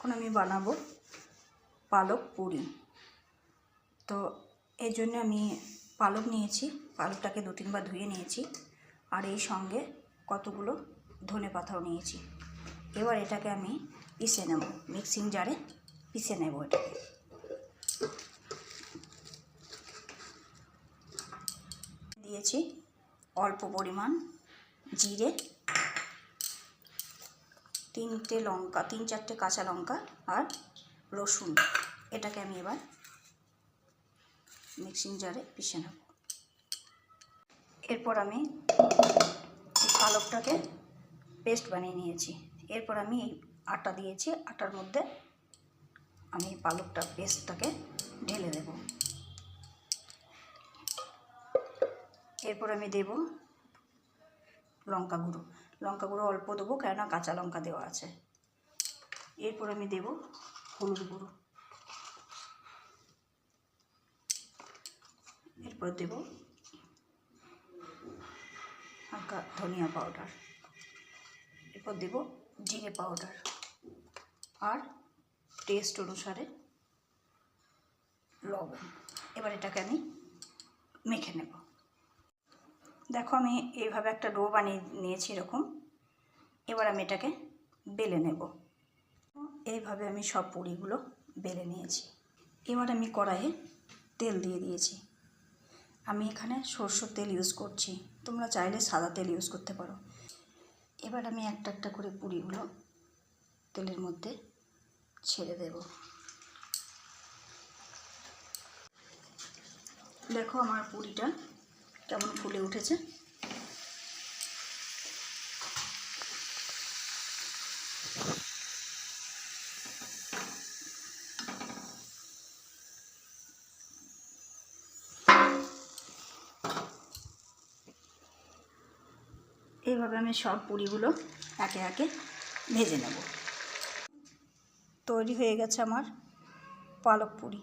এখন আমি বানাবো পালক পুরি। তো এই জন্য আমি পালক নিয়েছি, পালকটাকে 2-3 বার ধুয়ে নিয়েছি, আর এই সঙ্গে কতগুলো ধনে পাতাও নিয়েছি। এবার এটাকে আমি পিষে নেব, মিক্সিং জারে পিষে নেব এটাকে। দিয়েছি অল্প পরিমাণ জিরে, 3-4টে কাঁচা লঙ্কা আর রসুন। এটাকে আমি এবার মিক্সিং জারে পিষে নেব। এরপর আমি পালকটাকে পেস্ট বানিয়ে নিয়েছি। এরপর আমি এই আটা দিয়েছি, আটার মধ্যে আমি পালকটা পেস্টটাকে ঢেলে দেব। এরপর আমি দেব লঙ্কা গুঁড়ো। লঙ্কা গুঁড়ো অল্প দেবো, কেননা কাঁচা লঙ্কা দেওয়া আছে। এরপর আমি দেব হলুদ গুঁড়ো। এরপর দেব হালকা ধনিয়া পাউডার। এরপর দেব জিরে পাউডার আর টেস্ট অনুসারে লবণ। এবার এটাকে আমি মেখে নেব। দেখো আমি এইভাবে একটা ডো বানিয়ে নিয়েছি এরকম। এবার আমি এটাকে বেলে নেব। এইভাবে আমি সব পুরিগুলো বেলে নিয়েছি। এবার আমি কড়াইয়ে তেল দিয়ে দিয়েছি। আমি এখানে সরষের তেল ইউজ করছি, তোমরা চাইলে সাদা তেল ইউজ করতে পারো। এবার আমি একটা একটা করে পুরিগুলো তেলের মধ্যে ছেড়ে দেব। দেখো আমার পুরিটা কেমন ফুলে উঠেছে। এইভাবে আমি সব পুরিগুলো একে একে ভেজে নেব। তৈরি হয়ে গেছে আমার পালক পুরি।